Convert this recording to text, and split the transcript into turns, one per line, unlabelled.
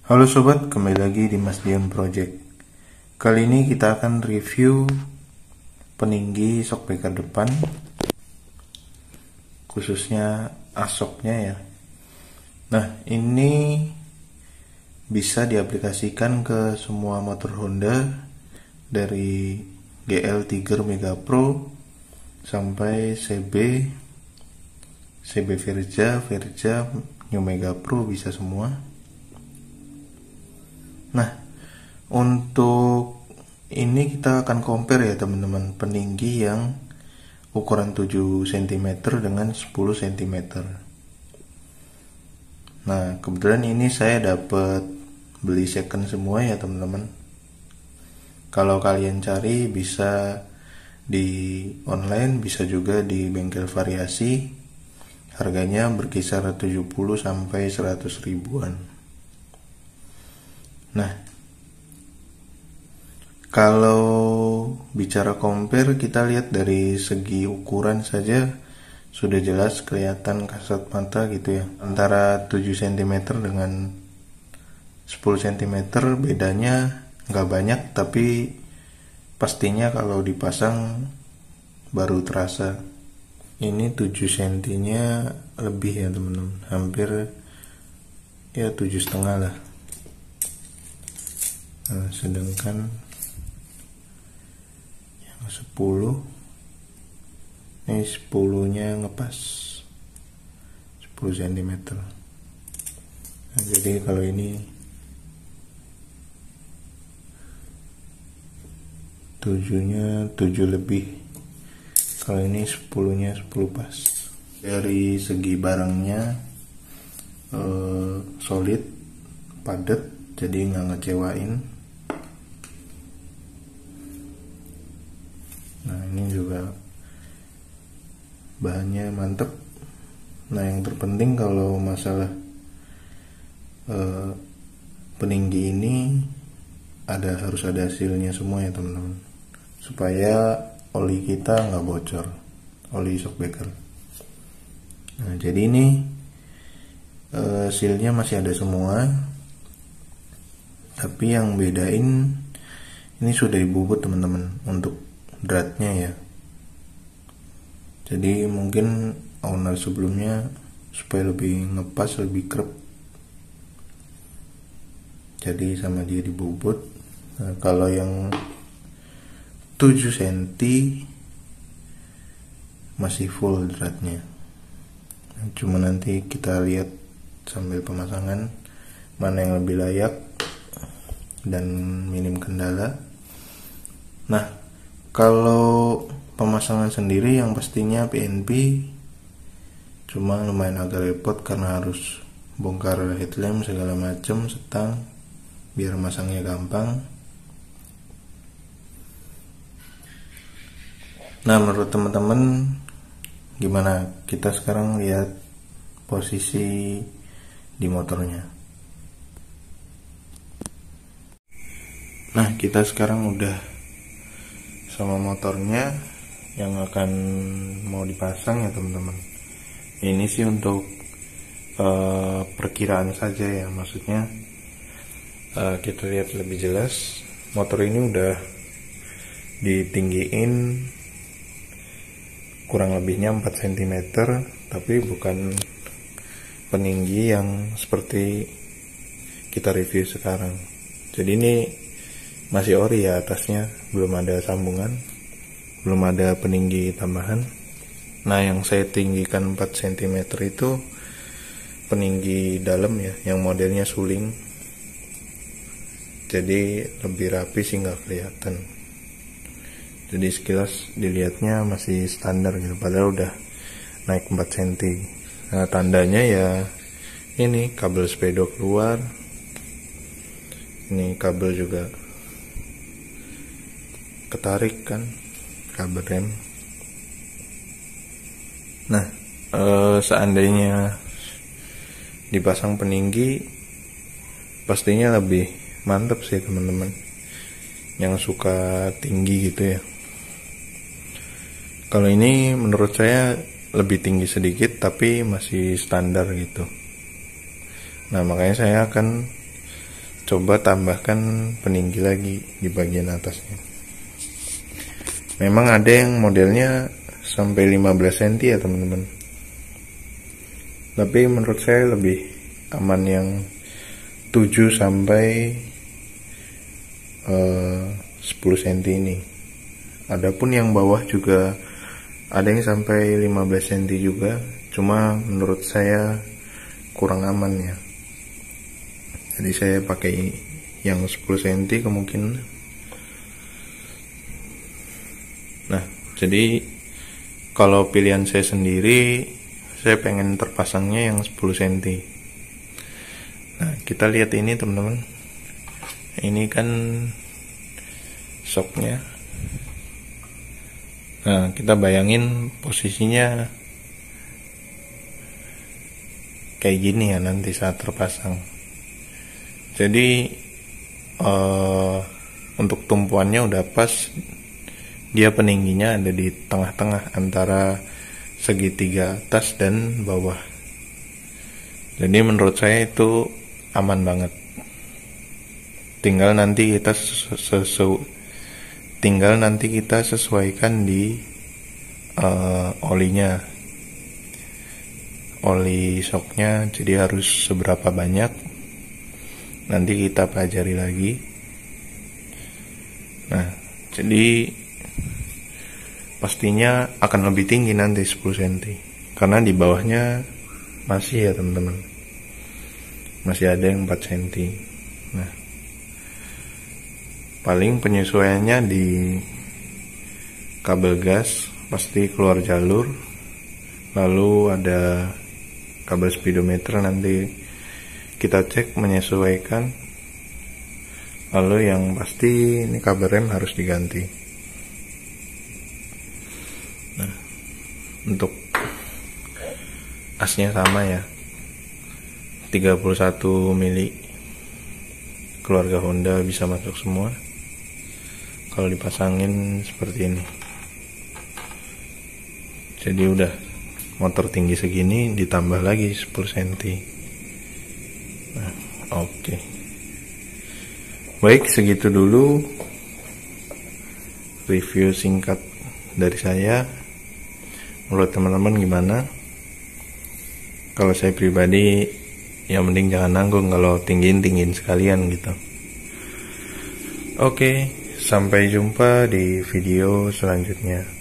Halo sobat, kembali lagi di Mas Dion Project. Kali ini kita akan review peninggi shockbreaker depan, khususnya asoknya ya. Nah, ini bisa diaplikasikan ke semua motor Honda dari GL Tiger Mega Pro sampai CB Verja, New Mega Pro, bisa semua. Nah, untuk ini kita akan compare ya teman-teman, peninggi yang ukuran 7 cm dengan 10 cm. Nah, kebetulan ini saya dapat beli second semua ya teman-teman. Kalau kalian cari bisa di online, bisa juga di bengkel variasi. Harganya berkisar 70 sampai 100 ribuan. Nah, kalau bicara compare, kita lihat dari segi ukuran saja sudah jelas kelihatan kasat mata gitu ya. Antara 7 cm dengan 10 cm bedanya nggak banyak, tapi pastinya kalau dipasang baru terasa. Ini 7 cm nya lebih ya teman-teman, hampir ya 7,5 lah. Nah, sedangkan yang 10 ini 10 nya ngepas 10 cm. Nah, jadi kalau ini 7 nya 7 lebih, kalau ini 10 nya 10 pas. Dari segi barangnya solid, padat, jadi nggak ngecewain. Nah, ini juga bahannya mantep. Nah, yang terpenting kalau masalah peninggi ini harus ada hasilnya semua ya teman-teman, supaya oli kita nggak bocor, oli shockbreaker. Nah, jadi ini sealnya masih ada semua, tapi yang bedain ini sudah dibubut teman-teman untuk dratnya ya. Jadi mungkin owner sebelumnya supaya lebih ngepas, lebih krep, jadi sama dia dibubut. Nah, kalau yang 7 cm masih full dratnya. Nah, cuma nanti kita lihat sambil pemasangan mana yang lebih layak dan minim kendala. Nah, kalau pemasangan sendiri yang pastinya PNP, cuma lumayan agak repot karena harus bongkar headlamp segala macam, setang, biar masangnya gampang. Nah, menurut teman-teman gimana? Kita sekarang lihat posisi di motornya. Nah, kita sekarang udah sama motornya yang akan mau dipasang ya teman-teman. Ini sih untuk perkiraan saja ya, maksudnya kita lihat lebih jelas. Motor ini udah ditinggiin kurang lebihnya 4 cm, tapi bukan peninggi yang seperti kita review sekarang. Jadi ini masih ori ya, atasnya belum ada sambungan, belum ada peninggi tambahan. Nah, yang saya tinggikan 4 cm itu peninggi dalam ya, yang modelnya suling, jadi lebih rapi sih, nggak kelihatan. Jadi sekilas dilihatnya masih standar gitu, padahal udah naik 4 cm. Nah, tandanya ya ini kabel spedok keluar, ini kabel juga ketarik kan, kabel rem. Nah, seandainya dipasang peninggi pastinya lebih mantap sih teman-teman yang suka tinggi gitu ya. Kalau ini menurut saya lebih tinggi sedikit tapi masih standar gitu. Nah, makanya saya akan coba tambahkan peninggi lagi di bagian atasnya. Memang ada yang modelnya sampai 15 cm ya teman-teman, tapi menurut saya lebih aman yang 7 sampai 10 cm ini. Adapun yang bawah juga ada yang sampai 15 cm juga, cuma menurut saya kurang aman ya. Jadi saya pakai yang 10 cm kemungkinan. Nah, jadi kalau pilihan saya sendiri, saya pengen terpasangnya yang 10 cm. Nah, kita lihat ini teman-teman. Ini kan shocknya. Nah, kita bayangin posisinya kayak gini ya nanti saat terpasang. Jadi untuk tumpuannya udah pas, dia peningginya ada di tengah-tengah antara segitiga atas dan bawah. Jadi menurut saya itu aman banget. Tinggal nanti kita sesuaikan di olinya, oli shocknya. Jadi harus seberapa banyak, nanti kita pelajari lagi. Nah, jadi pastinya akan lebih tinggi nanti 10 cm, karena di bawahnya masih ya teman-teman, masih ada yang 4 cm. Nah, paling penyesuaiannya di kabel gas pasti keluar jalur, lalu ada kabel speedometer, nanti kita cek menyesuaikan. Lalu yang pasti ini kabel rem harus diganti. Nah, untuk asnya sama ya, 31 mili, keluarga Honda bisa masuk semua kalau dipasangin seperti ini. Jadi udah motor tinggi segini ditambah lagi 10 cm. Nah, oke. Baik, segitu dulu review singkat dari saya. Menurut teman-teman gimana? Kalau saya pribadi, ya mending jangan nanggung, kalau tinggiin sekalian gitu. Oke, sampai jumpa di video selanjutnya.